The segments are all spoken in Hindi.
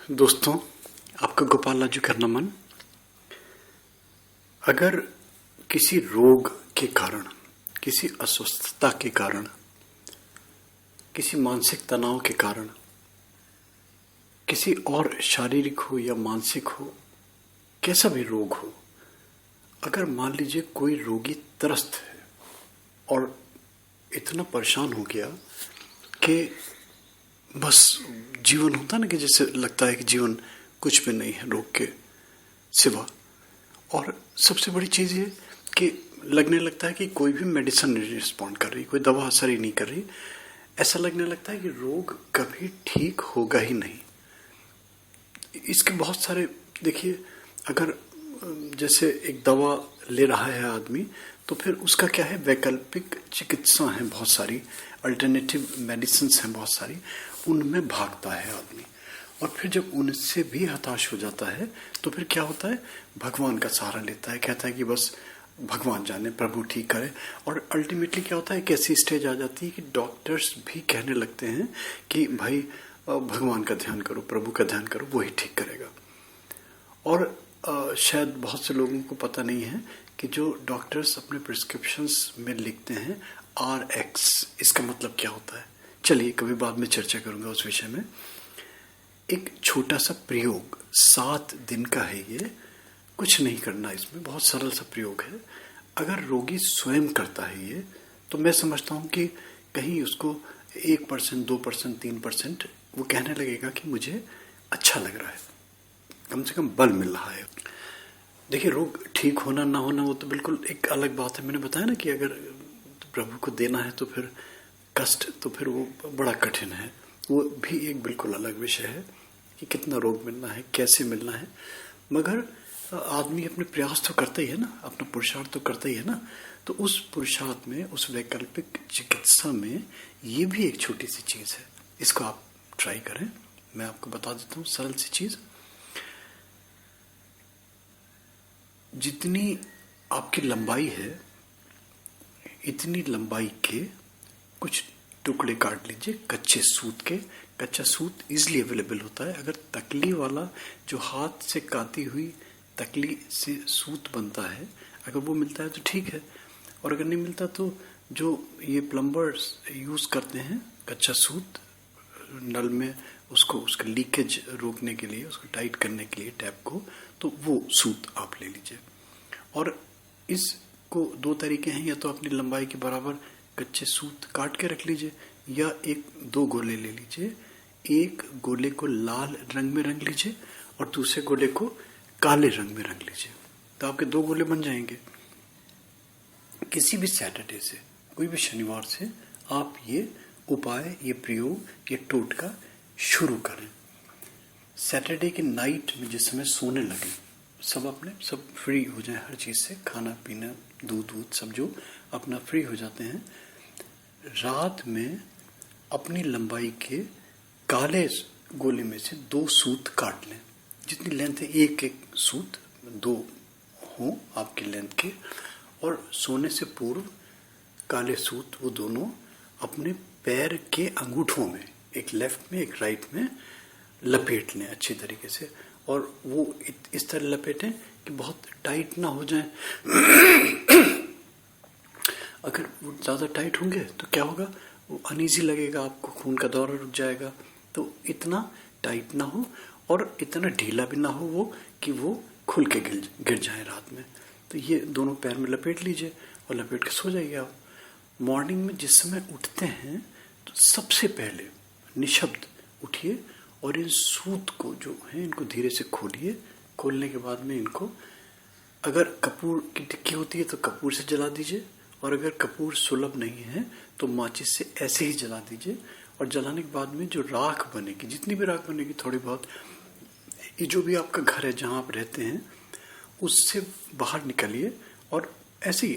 दोस्तों, आपका गोपाल राजू का नमन। अगर किसी रोग के कारण, किसी अस्वस्थता के कारण, किसी मानसिक तनाव के कारण, किसी और शारीरिक हो या मानसिक हो, कैसा भी रोग हो, अगर मान लीजिए कोई रोगी त्रस्त है और इतना परेशान हो गया कि बस जीवन होता ना कि जैसे लगता है कि जीवन कुछ भी नहीं है रोग के सिवा। और सबसे बड़ी चीज़ ये कि लगने लगता है कि कोई भी मेडिसिन नहीं रिस्पॉन्ड कर रही, कोई दवा असर ही नहीं कर रही। ऐसा लगने लगता है कि रोग कभी ठीक होगा ही नहीं। इसके बहुत सारे देखिए, अगर जैसे एक दवा ले रहा है आदमी, तो फिर उसका क्या है, वैकल्पिक चिकित्सा है बहुत सारी, अल्टरनेटिव मेडिसिन हैं बहुत सारी, उनमें भागता है आदमी। और फिर जब उनसे भी हताश हो जाता है तो फिर क्या होता है, भगवान का सहारा लेता है, कहता है कि बस भगवान जाने, प्रभु ठीक करे। और अल्टीमेटली क्या होता है, एक ऐसी स्टेज आ जाती है कि डॉक्टर्स भी कहने लगते हैं कि भाई भगवान का ध्यान करो, प्रभु का ध्यान करो, वही ठीक करेगा। और शायद बहुत से लोगों को पता नहीं है कि जो डॉक्टर्स अपने प्रिस्क्रिप्शंस में लिखते हैं RX, इसका मतलब क्या होता है। चलिए कभी बाद में चर्चा करूंगा उस विषय में। एक छोटा सा प्रयोग 7 दिन का है, ये कुछ नहीं करना, इसमें बहुत सरल सा प्रयोग है। अगर रोगी स्वयं करता है ये, तो मैं समझता हूँ कि कहीं उसको 1%, 2%, 3% वो कहने लगेगा कि मुझे अच्छा लग रहा है, कम से कम बल मिल रहा है। देखिए, रोग ठीक होना ना होना वो तो बिल्कुल एक अलग बात है। मैंने बताया ना कि अगर प्रभु को देना है तो फिर कष्ट, तो फिर वो बड़ा कठिन है, वो भी एक बिल्कुल अलग विषय है कि कितना रोग मिलना है, कैसे मिलना है। मगर आदमी अपने प्रयास तो करता ही है ना, अपना पुरुषार्थ तो करता ही है ना। तो उस पुरुषार्थ में, उस वैकल्पिक चिकित्सा में ये भी एक छोटी सी चीज़ है, इसको आप ट्राई करें। मैं आपको बता देता हूँ सरल सी चीज़। जितनी आपकी लंबाई है, इतनी लंबाई के कुछ टुकड़े काट लीजिए कच्चे सूत के। कच्चा सूत इजीली अवेलेबल होता है। अगर तकली वाला जो हाथ से काती हुई तकली से सूत बनता है, अगर वो मिलता है तो ठीक है, और अगर नहीं मिलता तो जो ये प्लम्बर्स यूज़ करते हैं कच्चा सूत नल में, उसको उसका लीकेज रोकने के लिए, उसको टाइट करने के लिए टैप को, तो वो सूत आप ले लीजिए। और इसको 2 तरीके हैं, या तो अपनी लंबाई के बराबर कच्चे सूत काट के रख लीजिए, या 1-2 गोले ले लीजिए। एक गोले को लाल रंग में रंग लीजिए और दूसरे गोले को काले रंग में रंग लीजिए, तो आपके 2 गोले बन जाएंगे। किसी भी सैटरडे से, कोई भी शनिवार से आप ये उपाय, ये प्रयोग, ये टोटका शुरू करें। सैटरडे की नाइट में जिस समय सोने लगे, सब फ्री हो जाए हर चीज़ से, खाना पीना, दूध सब जो अपना फ्री हो जाते हैं, रात में अपनी लंबाई के काले गोले में से 2 सूत काट लें। जितनी लेंथ है, एक सूत 2 हों आपकी लेंथ के, और सोने से पूर्व काले सूत वो दोनों अपने पैर के अंगूठों में, एक लेफ्ट में एक राइट में, लपेट लें अच्छी तरीके से। और वो इस तरह लपेटें कि बहुत टाइट ना हो जाए। अगर वो ज़्यादा टाइट होंगे तो क्या होगा, वो अनईजी लगेगा आपको, खून का दौरा रुक जाएगा। तो इतना टाइट ना हो और इतना ढीला भी ना हो वो कि वो खुल के गिर जाए रात में। तो ये दोनों पैर में लपेट लीजिए और लपेट के सो जाइए आप। मॉर्निंग में जिस समय उठते हैं तो सबसे पहले निशब्द उठिए और इन सूत को जो है इनको धीरे से खोलिए। खोलने के बाद में इनको, अगर कपूर की टिक्की होती है तो कपूर से जला दीजिए, और अगर कपूर सुलभ नहीं है तो माचिस से ऐसे ही जला दीजिए। और जलाने के बाद में जो राख बनेगी, जितनी भी राख बनेगी थोड़ी बहुत, ये जो भी आपका घर है जहाँ आप रहते हैं उससे बाहर निकलिए और ऐसे ही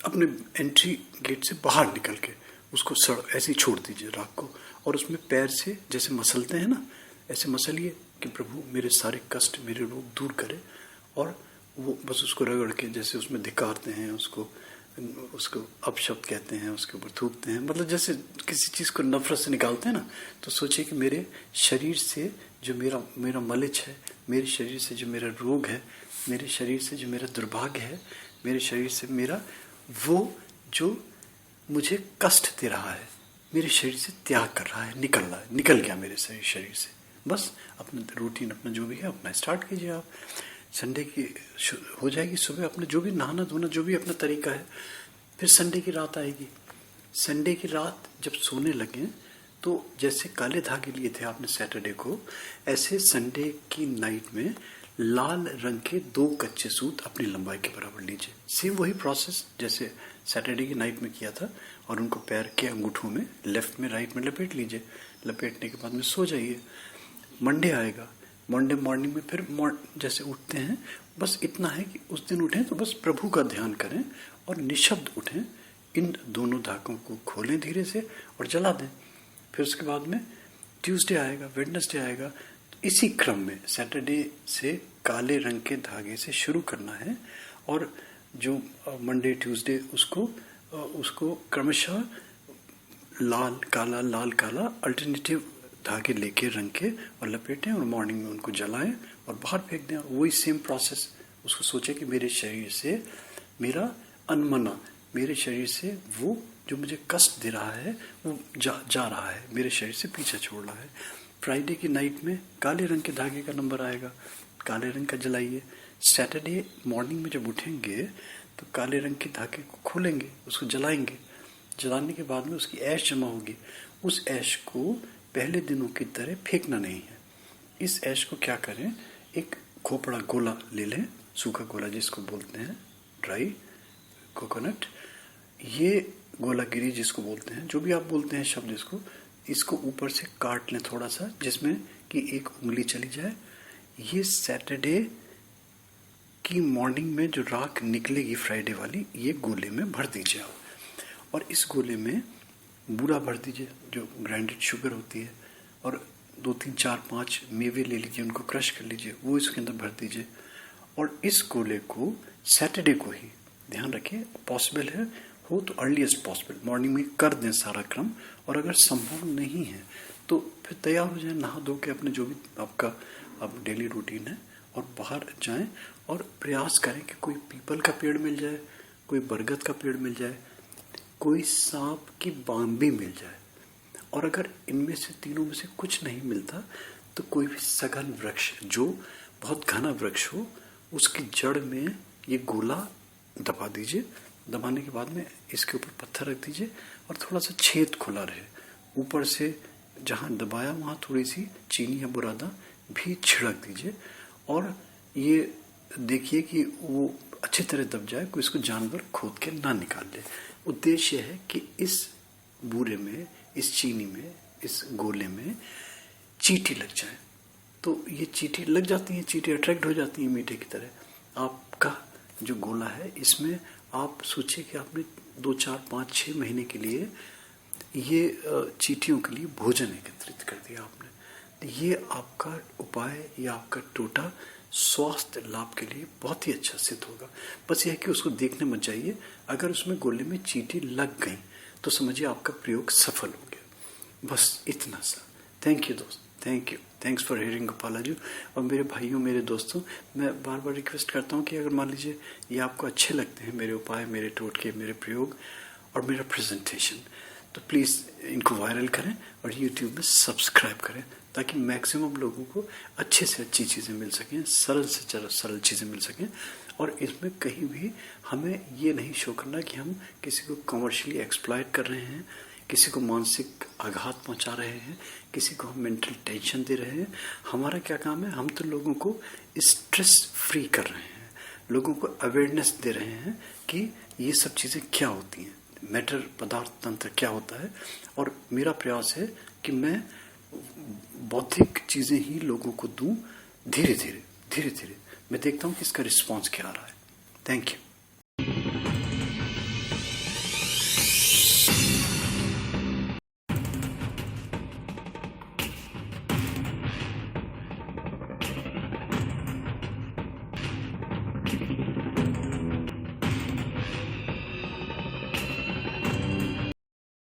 अपने एंट्री गेट से बाहर निकल के उसको ऐसे ही छोड़ दीजिए राख को। और उसमें पैर से जैसे मसलते हैं ना, ऐसे मसलिए कि प्रभु मेरे सारे कष्ट, मेरे रोग दूर करे। और वो बस उसको रगड़ के, जैसे उसमें धिकारते हैं उसको अपशब्द कहते हैं, उसके ऊपर थूकते हैं, मतलब जैसे किसी चीज़ को नफरत से निकालते हैं ना, तो सोचिए कि मेरे शरीर से जो मेरा मलिच है, मेरे शरीर से जो मेरा रोग है, मेरे शरीर से जो मेरा दुर्भाग्य है, मेरे शरीर से मेरा वो जो मुझे कष्ट दे रहा है, मेरे शरीर से त्याग कर रहा है, निकल गया मेरे शरीर से। बस अपना रूटीन अपना जो भी है अपना स्टार्ट कीजिए आप। संडे की हो जाएगी सुबह, अपना जो भी नहाना धोना जो भी अपना तरीका है, फिर संडे की रात आएगी। संडे की रात जब सोने लगे तो जैसे काले धागे लिए थे आपने सैटरडे को, ऐसे संडे की नाइट में लाल रंग के 2 कच्चे सूत अपनी लंबाई के बराबर लीजिए। सेम वही प्रोसेस जैसे सैटरडे की नाइट में किया था, और उनको पैर के अंगूठों में लेफ्ट में राइट में लपेट लीजिए। लपेटने के बाद में सो जाइए। मंडे आएगा, मंडे मॉर्निंग में फिर जैसे उठते हैं, बस इतना है कि उस दिन उठें तो बस प्रभु का ध्यान करें और निशब्द उठें। इन दोनों धागों को खोलें धीरे से और जला दें। फिर उसके बाद में ट्यूसडे आएगा, वेडनेसडे आएगा। इसी क्रम में सैटरडे से काले रंग के धागे से शुरू करना है, और जो मंडे ट्यूसडे उसको क्रमशः लाल काला अल्टरनेटिव धागे लेके रंग के और लपेटें, और मॉर्निंग में उनको जलाएं और बाहर फेंक दें। वही सेम प्रोसेस। उसको सोचें कि मेरे शरीर से मेरा अनमना, मेरे शरीर से वो जो मुझे कष्ट दे रहा है वो जा रहा है, मेरे शरीर से पीछा छोड़ रहा है। फ्राइडे की नाइट में काले रंग के धागे का नंबर आएगा, काले रंग का जलाइए। सैटरडे मॉर्निंग में जब उठेंगे तो काले रंग के धागे को खोलेंगे, उसको जलाएंगे। जलाने के बाद में उसकी ऐश जमा होगी। उस ऐश को पहले दिनों की तरह फेंकना नहीं है। इस ऐश को क्या करें, एक खोपड़ा गोला ले लें, सूखा गोला जिसको बोलते हैं ड्राई कोकोनट, ये गोलागिरी जिसको बोलते हैं, जो भी आप बोलते हैं शब्द इसको ऊपर से काट लें थोड़ा सा, जिसमें कि एक उंगली चली जाए। ये सैटरडे की मॉर्निंग में जो राख निकलेगी फ्राइडे वाली, ये गोले में भर दीजिए आप, और इस गोले में बूरा भर दीजिए जो ग्राइंडेड शुगर होती है, और 2 3 4 5 मेवे ले लीजिए, उनको क्रश कर लीजिए, वो इसके अंदर भर दीजिए। और इस गोले को सैटरडे को ही, ध्यान रखिए पॉसिबल है हो तो अर्लीस्ट पॉसिबल मॉर्निंग में कर दें सारा क्रम, और अगर संभव नहीं है तो फिर तैयार हो जाए नहा धो के अपने जो भी आपका अब डेली रूटीन है, और बाहर जाएं और प्रयास करें कि कोई पीपल का पेड़ मिल जाए, कोई बरगद का पेड़ मिल जाए, कोई सांप की बांबी मिल जाए, और अगर इनमें से तीनों में से कुछ नहीं मिलता तो कोई भी सघन वृक्ष जो बहुत घना वृक्ष हो, उसकी जड़ में ये गोला दबा दीजिए। दबाने के बाद में इसके ऊपर पत्थर रख दीजिए और थोड़ा सा छेद खुला रहे, ऊपर से जहाँ दबाया वहाँ थोड़ी सी चीनी या बुरादा भी छिड़क दीजिए, और ये देखिए कि वो अच्छी तरह दब जाए, कोई इसको जानवर खोद के ना निकाल ले। उद्देश्य है कि इस बूरे में, इस चीनी में, इस गोले में चींटी लग जाए। तो ये चींटी लग जाती है, चींटी अट्रैक्ट हो जाती है मीठे की तरह। आपका जो गोला है इसमें आप सोचिए कि आपने 2 4 5 6 महीने के लिए ये चींटियों के लिए भोजन एकत्रित कर दिया आपने। ये आपका उपाय या आपका टोटा स्वास्थ्य लाभ के लिए बहुत ही अच्छा सिद्ध होगा। बस यह है कि उसको देखने मत जाइए। अगर उसमें गोले में चींटी लग गई तो समझिए आपका प्रयोग सफल हो गया। बस इतना सा। थैंक यू दोस्त, thank you, thanks for hearing Gopala ji. और मेरे भाइयों, मेरे दोस्तों, मैं बार बार रिक्वेस्ट करता हूँ कि अगर मान लीजिए ये आपको अच्छे लगते हैं, मेरे उपाय, मेरे टोटके, मेरे प्रयोग और मेरा प्रेजेंटेशन, तो प्लीज़ इनको वायरल करें और यूट्यूब में सब्सक्राइब करें, ताकि मैक्सिमम लोगों को अच्छे से अच्छी चीज़ें मिल सकें, सरल से सरल चीज़ें मिल सकें। और इसमें कहीं भी हमें ये नहीं शो करना कि हम किसी को कमर्शियली एक्सप्लॉइट कर रहे हैं, किसी को मानसिक आघात पहुंचा रहे हैं, किसी को हम मेंटल टेंशन दे रहे हैं। हमारा क्या काम है, हम तो लोगों को स्ट्रेस फ्री कर रहे हैं, लोगों को अवेयरनेस दे रहे हैं कि ये सब चीज़ें क्या होती हैं, मैटर पदार्थ तंत्र क्या होता है। और मेरा प्रयास है कि मैं बौद्धिक चीज़ें ही लोगों को दूं, धीरे धीरे धीरे धीरे। मैं देखता हूँ कि इसका रिस्पॉन्स क्या आ रहा है। Thank you.